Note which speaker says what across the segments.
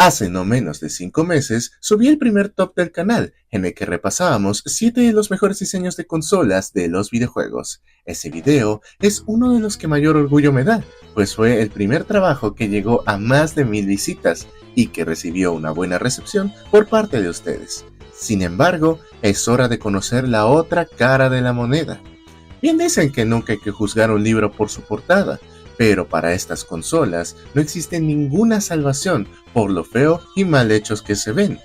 Speaker 1: Hace no menos de 5 meses subí el primer top del canal, en el que repasábamos 7 de los mejores diseños de consolas de los videojuegos. Ese video es uno de los que mayor orgullo me da, pues fue el primer trabajo que llegó a más de 1000 visitas y que recibió una buena recepción por parte de ustedes. Sin embargo, es hora de conocer la otra cara de la moneda. Bien dicen que nunca hay que juzgar un libro por su portada, pero para estas consolas no existe ninguna salvación por lo feo y mal hechos que se ven.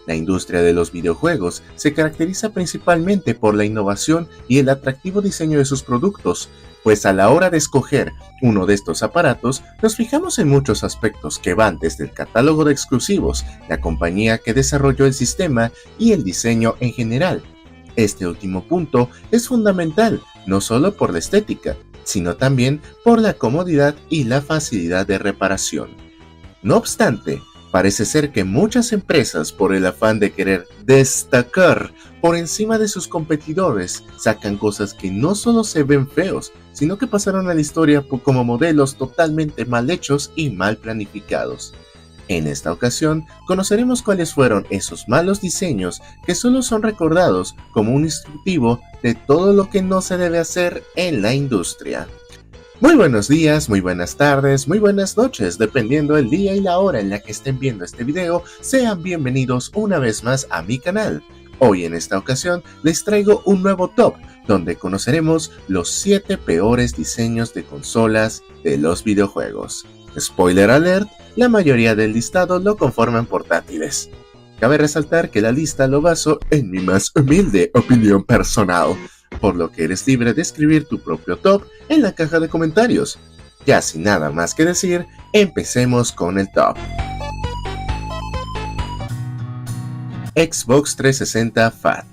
Speaker 1: La industria de los videojuegos se caracteriza principalmente por la innovación y el atractivo diseño de sus productos, pues a la hora de escoger uno de estos aparatos nos fijamos en muchos aspectos que van desde el catálogo de exclusivos, la compañía que desarrolló el sistema y el diseño en general. Este último punto es fundamental, no solo por la estética, sino también por la comodidad y la facilidad de reparación. No obstante, parece ser que muchas empresas, por el afán de querer destacar por encima de sus competidores, sacan cosas que no solo se ven feos, sino que pasaron a la historia como modelos totalmente mal hechos y mal planificados. En esta ocasión, conoceremos cuáles fueron esos malos diseños que solo son recordados como un instructivo de todo lo que no se debe hacer en la industria. Muy buenos días, muy buenas tardes, muy buenas noches, dependiendo del día y la hora en la que estén viendo este video, sean bienvenidos una vez más a mi canal. Hoy en esta ocasión les traigo un nuevo top, donde conoceremos los 7 peores diseños de consolas de los videojuegos. Spoiler alert, la mayoría del listado lo conforman portátiles. Cabe resaltar que la lista lo baso en mi más humilde opinión personal, por lo que eres libre de escribir tu propio top en la caja de comentarios. Ya sin nada más que decir, empecemos con el top. Xbox 360 Fat.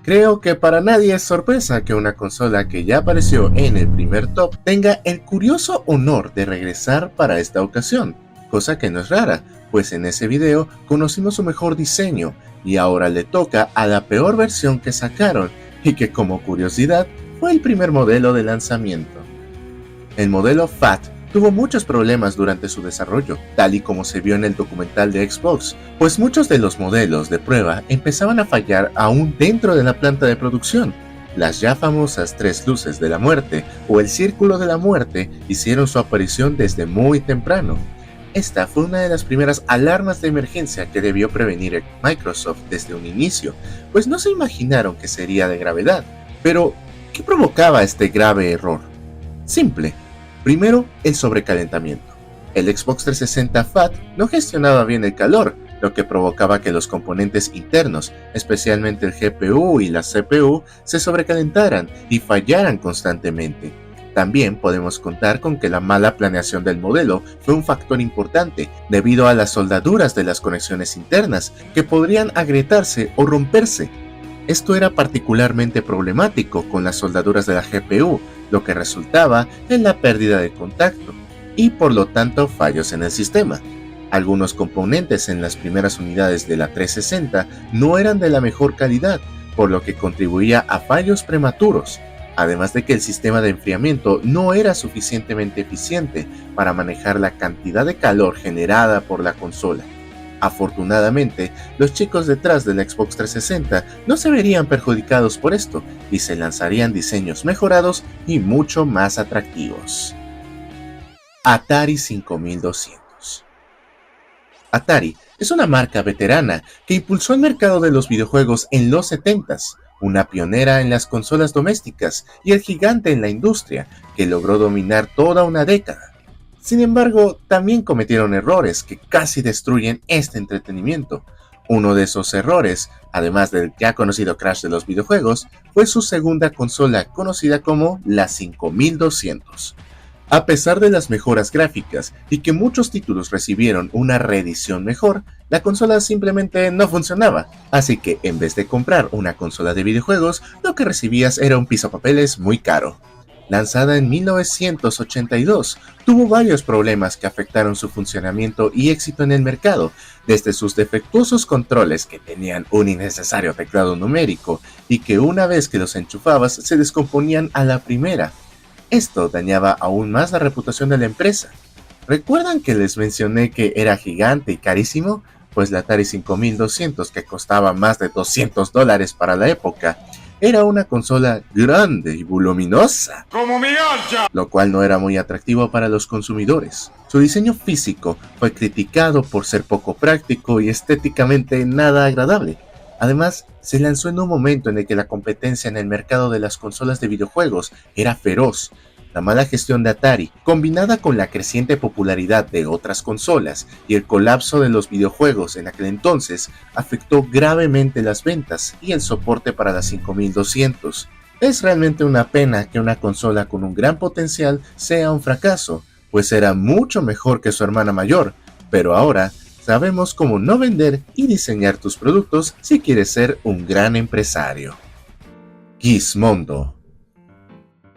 Speaker 1: Creo que para nadie es sorpresa que una consola que ya apareció en el primer top tenga el curioso honor de regresar para esta ocasión, cosa que no es rara, pues en ese video conocimos su mejor diseño y ahora le toca a la peor versión que sacaron y que como curiosidad fue el primer modelo de lanzamiento. El modelo Fat tuvo muchos problemas durante su desarrollo, tal y como se vio en el documental de Xbox, pues muchos de los modelos de prueba empezaban a fallar aún dentro de la planta de producción. Las ya famosas 3 luces de la muerte o el círculo de la muerte hicieron su aparición desde muy temprano. Esta fue una de las primeras alarmas de emergencia que debió prevenir Microsoft desde un inicio, pues no se imaginaron que sería de gravedad. Pero, ¿qué provocaba este grave error? Simple. Primero, el sobrecalentamiento. El Xbox 360 Fat no gestionaba bien el calor, lo que provocaba que los componentes internos, especialmente el GPU y la CPU, se sobrecalentaran y fallaran constantemente. También podemos contar con que la mala planeación del modelo fue un factor importante, debido a las soldaduras de las conexiones internas, que podrían agrietarse o romperse. Esto era particularmente problemático con las soldaduras de la GPU, lo que resultaba en la pérdida de contacto, y por lo tanto fallos en el sistema. Algunos componentes en las primeras unidades de la 360 no eran de la mejor calidad, por lo que contribuía a fallos prematuros, además de que el sistema de enfriamiento no era suficientemente eficiente para manejar la cantidad de calor generada por la consola. Afortunadamente, los chicos detrás del Xbox 360 no se verían perjudicados por esto y se lanzarían diseños mejorados y mucho más atractivos. Atari 5200. Atari es una marca veterana que impulsó el mercado de los videojuegos en los 70s, una pionera en las consolas domésticas y el gigante en la industria que logró dominar toda una década. Sin embargo, también cometieron errores que casi destruyen este entretenimiento. Uno de esos errores, además del ya conocido crash de los videojuegos, fue su segunda consola conocida como la 5200. A pesar de las mejoras gráficas y que muchos títulos recibieron una reedición mejor, la consola simplemente no funcionaba, así que en vez de comprar una consola de videojuegos, lo que recibías era un pisapapeles muy caro. Lanzada en 1982, tuvo varios problemas que afectaron su funcionamiento y éxito en el mercado, desde sus defectuosos controles que tenían un innecesario teclado numérico y que una vez que los enchufabas se descomponían a la primera. Esto dañaba aún más la reputación de la empresa. ¿Recuerdan que les mencioné que era gigante y carísimo? Pues la Atari 5200, que costaba más de $200 para la época, era una consola grande y voluminosa, ¡como mi ancha!, lo cual no era muy atractivo para los consumidores. Su diseño físico fue criticado por ser poco práctico y estéticamente nada agradable. Además, se lanzó en un momento en el que la competencia en el mercado de las consolas de videojuegos era feroz. La mala gestión de Atari, combinada con la creciente popularidad de otras consolas y el colapso de los videojuegos en aquel entonces, afectó gravemente las ventas y el soporte para la 5200. Es realmente una pena que una consola con un gran potencial sea un fracaso, pues era mucho mejor que su hermana mayor, pero ahora sabemos cómo no vender y diseñar tus productos si quieres ser un gran empresario. Gizmondo.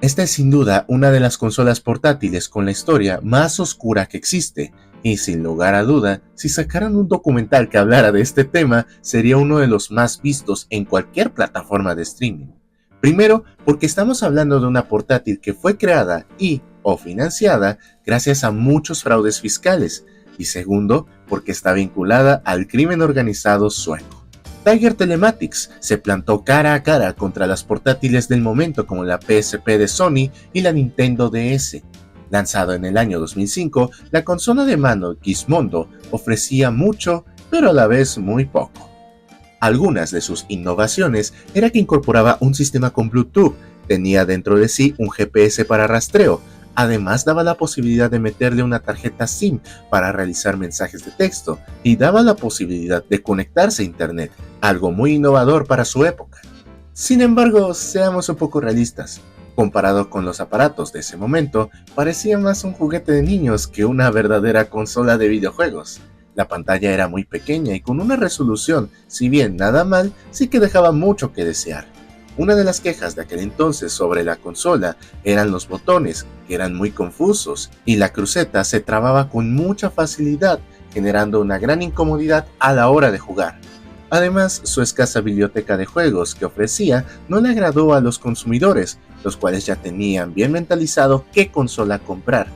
Speaker 1: Esta es sin duda una de las consolas portátiles con la historia más oscura que existe, y sin lugar a duda, si sacaran un documental que hablara de este tema, sería uno de los más vistos en cualquier plataforma de streaming. Primero, porque estamos hablando de una portátil que fue creada o financiada gracias a muchos fraudes fiscales, y segundo, porque está vinculada al crimen organizado sueco. Tiger Telematics se plantó cara a cara contra las portátiles del momento como la PSP de Sony y la Nintendo DS. Lanzado en el año 2005, la consola de mano Gizmondo ofrecía mucho, pero a la vez muy poco. Algunas de sus innovaciones era que incorporaba un sistema con Bluetooth, tenía dentro de sí un GPS para rastreo. Además daba la posibilidad de meterle una tarjeta SIM para realizar mensajes de texto y daba la posibilidad de conectarse a internet, algo muy innovador para su época. Sin embargo, seamos un poco realistas. Comparado con los aparatos de ese momento, parecía más un juguete de niños que una verdadera consola de videojuegos. La pantalla era muy pequeña y con una resolución, si bien nada mal, sí que dejaba mucho que desear. Una de las quejas de aquel entonces sobre la consola eran los botones, que eran muy confusos, y la cruceta se trababa con mucha facilidad, generando una gran incomodidad a la hora de jugar. Además, su escasa biblioteca de juegos que ofrecía no le agradó a los consumidores, los cuales ya tenían bien mentalizado qué consola comprar.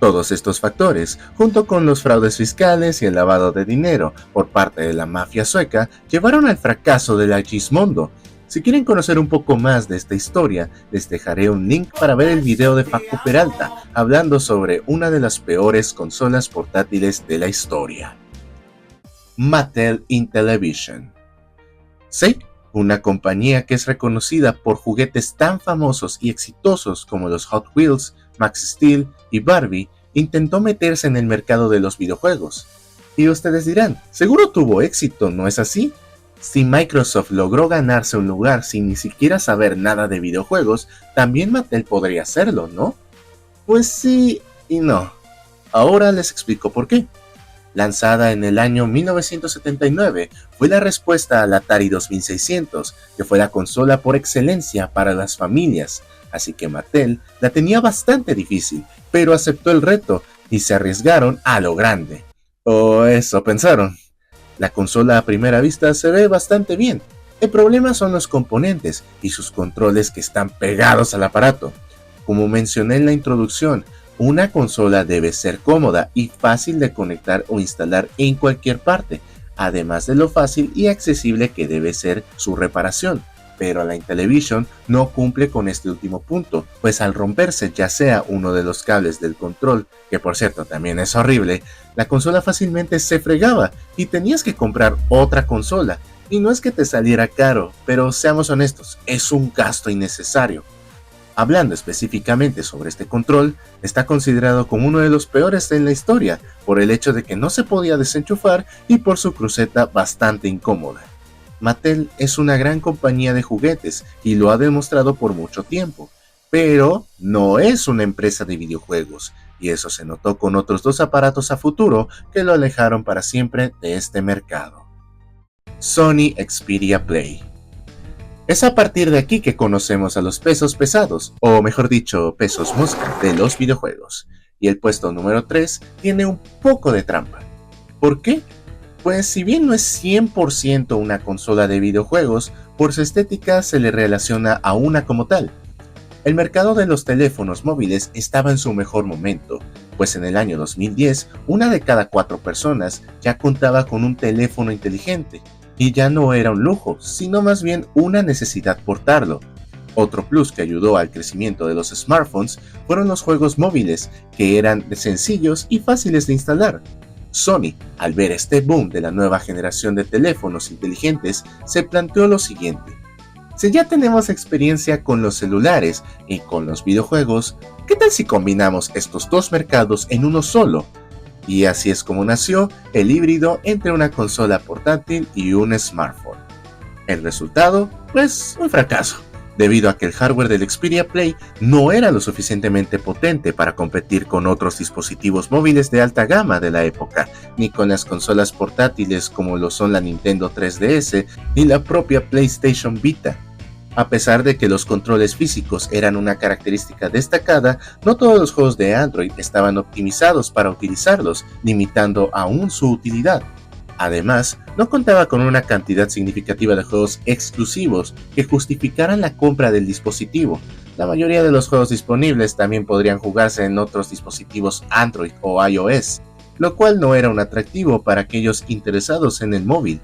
Speaker 1: Todos estos factores, junto con los fraudes fiscales y el lavado de dinero por parte de la mafia sueca, llevaron al fracaso de la Gizmondo. Si quieren conocer un poco más de esta historia, les dejaré un link para ver el video de Paco Peralta hablando sobre una de las peores consolas portátiles de la historia. Mattel Intellivision. Sí, una compañía que es reconocida por juguetes tan famosos y exitosos como los Hot Wheels, Max Steel y Barbie, intentó meterse en el mercado de los videojuegos. Y ustedes dirán, seguro tuvo éxito, ¿no es así? Si Microsoft logró ganarse un lugar sin ni siquiera saber nada de videojuegos, también Mattel podría hacerlo, ¿no? Pues sí y no. Ahora les explico por qué. Lanzada en el año 1979, fue la respuesta al Atari 2600, que fue la consola por excelencia para las familias, así que Mattel la tenía bastante difícil, pero aceptó el reto y se arriesgaron a lo grande. O eso pensaron. La consola a primera vista se ve bastante bien. El problema son los componentes y sus controles que están pegados al aparato. Como mencioné en la introducción, una consola debe ser cómoda y fácil de conectar o instalar en cualquier parte, además de lo fácil y accesible que debe ser su reparación. Pero la Intellivision no cumple con este último punto, pues al romperse ya sea uno de los cables del control, que por cierto también es horrible, la consola fácilmente se fregaba y tenías que comprar otra consola. Y no es que te saliera caro, pero seamos honestos, es un gasto innecesario. Hablando específicamente sobre este control, está considerado como uno de los peores en la historia, por el hecho de que no se podía desenchufar y por su cruceta bastante incómoda. Mattel es una gran compañía de juguetes y lo ha demostrado por mucho tiempo, pero no es una empresa de videojuegos, y eso se notó con otros dos aparatos a futuro que lo alejaron para siempre de este mercado. Sony Xperia Play. Es a partir de aquí que conocemos a los pesos pesados, o mejor dicho, pesos mosca de los videojuegos, y el puesto número 3 tiene un poco de trampa. ¿Por qué? Pues si bien no es 100% una consola de videojuegos, por su estética se le relaciona a una como tal. El mercado de los teléfonos móviles estaba en su mejor momento, pues en el año 2010, una de cada 4 personas ya contaba con un teléfono inteligente, y ya no era un lujo, sino más bien una necesidad portarlo. Otro plus que ayudó al crecimiento de los smartphones fueron los juegos móviles, que eran sencillos y fáciles de instalar. Sony, al ver este boom de la nueva generación de teléfonos inteligentes, se planteó lo siguiente: si ya tenemos experiencia con los celulares y con los videojuegos, ¿qué tal si combinamos estos dos mercados en uno solo? Y así es como nació el híbrido entre una consola portátil y un smartphone. El resultado, pues, un fracaso, debido a que el hardware del Xperia Play no era lo suficientemente potente para competir con otros dispositivos móviles de alta gama de la época, ni con las consolas portátiles como lo son la Nintendo 3DS ni la propia PlayStation Vita. A pesar de que los controles físicos eran una característica destacada, no todos los juegos de Android estaban optimizados para utilizarlos, limitando aún su utilidad. Además, no contaba con una cantidad significativa de juegos exclusivos que justificaran la compra del dispositivo. La mayoría de los juegos disponibles también podrían jugarse en otros dispositivos Android o iOS, lo cual no era un atractivo para aquellos interesados en el móvil.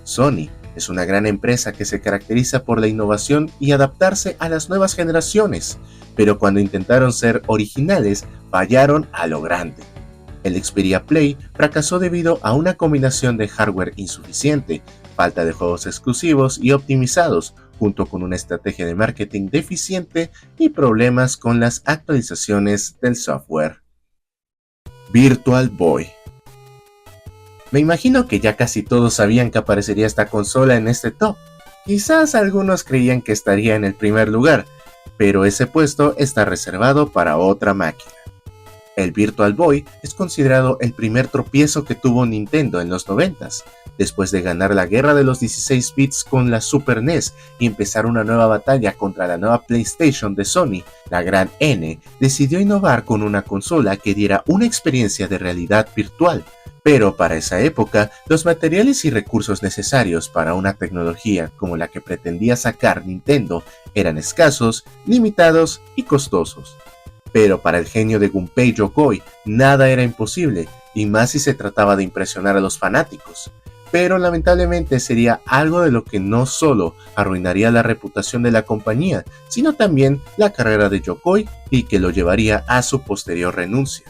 Speaker 1: Sony es una gran empresa que se caracteriza por la innovación y adaptarse a las nuevas generaciones, pero cuando intentaron ser originales, fallaron a lo grande. El Xperia Play fracasó debido a una combinación de hardware insuficiente, falta de juegos exclusivos y optimizados, junto con una estrategia de marketing deficiente y problemas con las actualizaciones del software. Virtual Boy. Me imagino que ya casi todos sabían que aparecería esta consola en este top. Quizás algunos creían que estaría en el primer lugar, pero ese puesto está reservado para otra máquina. El Virtual Boy es considerado el primer tropiezo que tuvo Nintendo en los 90s, después de ganar la guerra de los 16 bits con la Super NES y empezar una nueva batalla contra la nueva PlayStation de Sony. La gran N decidió innovar con una consola que diera una experiencia de realidad virtual. Pero para esa época, los materiales y recursos necesarios para una tecnología como la que pretendía sacar Nintendo eran escasos, limitados y costosos. Pero para el genio de Gunpei Yokoi, nada era imposible, y más si se trataba de impresionar a los fanáticos. Pero lamentablemente sería algo de lo que no solo arruinaría la reputación de la compañía, sino también la carrera de Yokoi y que lo llevaría a su posterior renuncia.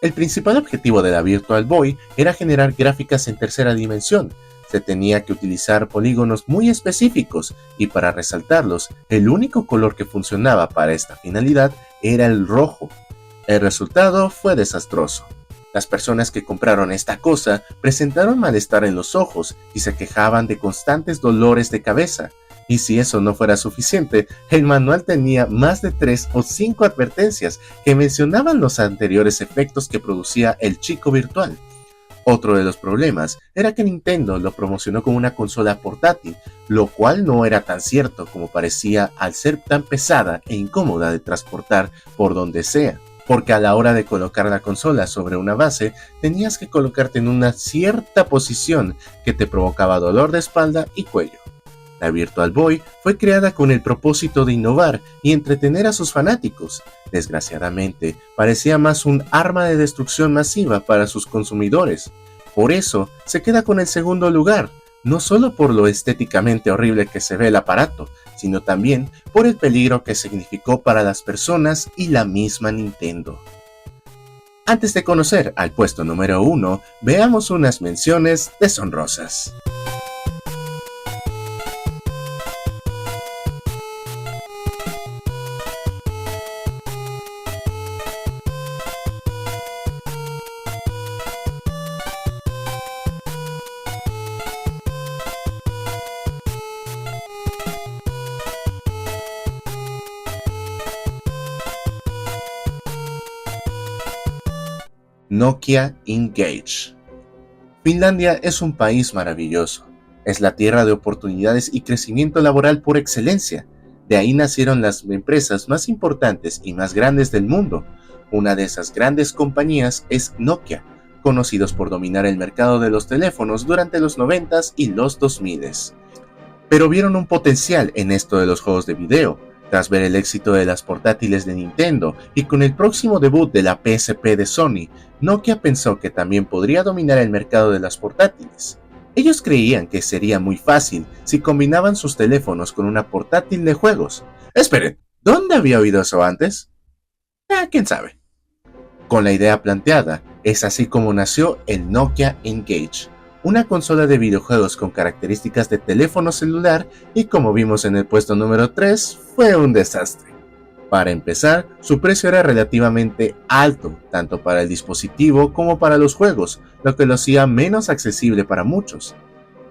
Speaker 1: El principal objetivo de la Virtual Boy era generar gráficas en tercera dimensión. Se tenía que utilizar polígonos muy específicos y para resaltarlos, el único color que funcionaba para esta finalidad era el rojo. El resultado fue desastroso. Las personas que compraron esta cosa presentaron malestar en los ojos y se quejaban de constantes dolores de cabeza. Y si eso no fuera suficiente, el manual tenía más de 3 o 5 advertencias que mencionaban los anteriores efectos que producía el chico virtual. Otro de los problemas era que Nintendo lo promocionó como una consola portátil, lo cual no era tan cierto como parecía al ser tan pesada e incómoda de transportar por donde sea, porque a la hora de colocar la consola sobre una base tenías que colocarte en una cierta posición que te provocaba dolor de espalda y cuello. La Virtual Boy fue creada con el propósito de innovar y entretener a sus fanáticos. Desgraciadamente, parecía más un arma de destrucción masiva para sus consumidores. Por eso, se queda con el segundo lugar, no solo por lo estéticamente horrible que se ve el aparato, sino también por el peligro que significó para las personas y la misma Nintendo. Antes de conocer al puesto número 1, veamos unas menciones deshonrosas. Nokia Engage. Finlandia es un país maravilloso. Es la tierra de oportunidades y crecimiento laboral por excelencia. De ahí nacieron las empresas más importantes y más grandes del mundo. Una de esas grandes compañías es Nokia, conocidos por dominar el mercado de los teléfonos durante los 90s y los 2000s. Pero vieron un potencial en esto de los juegos de video. Tras ver el éxito de las portátiles de Nintendo y con el próximo debut de la PSP de Sony, Nokia pensó que también podría dominar el mercado de las portátiles. Ellos creían que sería muy fácil si combinaban sus teléfonos con una portátil de juegos. Esperen, ¿dónde había oído eso antes? Quién sabe. Con la idea planteada, es así como nació el Nokia N-Gage, una consola de videojuegos con características de teléfono celular y, como vimos en el puesto número 3, fue un desastre. Para empezar, su precio era relativamente alto, tanto para el dispositivo como para los juegos, lo que lo hacía menos accesible para muchos.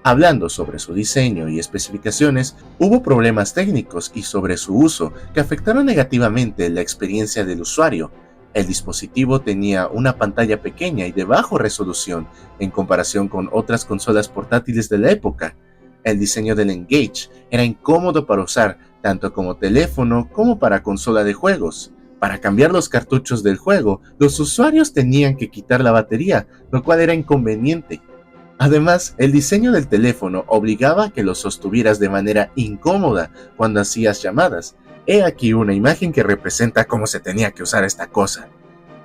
Speaker 1: Hablando sobre su diseño y especificaciones, hubo problemas técnicos y sobre su uso que afectaron negativamente la experiencia del usuario. El dispositivo tenía una pantalla pequeña y de baja resolución en comparación con otras consolas portátiles de la época. El diseño del N-Gage era incómodo para usar tanto como teléfono como para consola de juegos. Para cambiar los cartuchos del juego, los usuarios tenían que quitar la batería, lo cual era inconveniente. Además, el diseño del teléfono obligaba a que lo sostuvieras de manera incómoda cuando hacías llamadas. He aquí una imagen que representa cómo se tenía que usar esta cosa.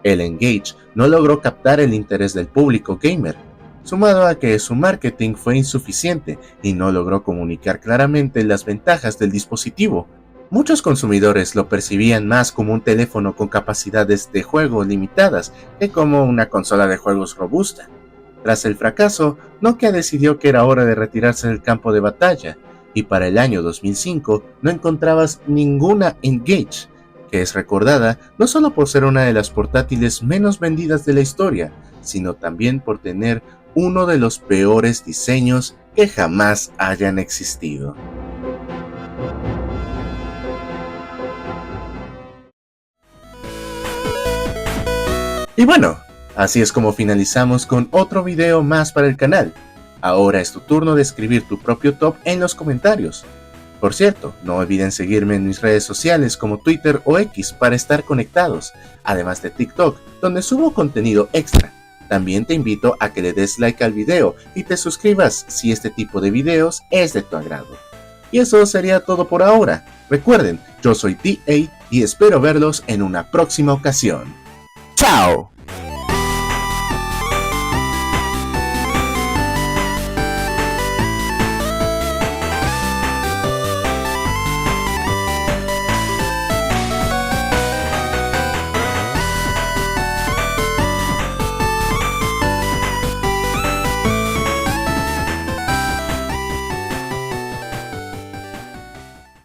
Speaker 1: El N-Gage no logró captar el interés del público gamer, sumado a que su marketing fue insuficiente y no logró comunicar claramente las ventajas del dispositivo. Muchos consumidores lo percibían más como un teléfono con capacidades de juego limitadas que como una consola de juegos robusta. Tras el fracaso, Nokia decidió que era hora de retirarse del campo de batalla, y para el año 2005 no encontrabas ninguna N-Gage, que es recordada no solo por ser una de las portátiles menos vendidas de la historia, sino también por tener uno de los peores diseños que jamás hayan existido. Y bueno, así es como finalizamos con otro video más para el canal. Ahora es tu turno de escribir tu propio top en los comentarios. Por cierto, no olviden seguirme en mis redes sociales como Twitter o X para estar conectados, además de TikTok, donde subo contenido extra. También te invito a que le des like al video y te suscribas si este tipo de videos es de tu agrado. Y eso sería todo por ahora. Recuerden, yo soy TA y espero verlos en una próxima ocasión. ¡Chao!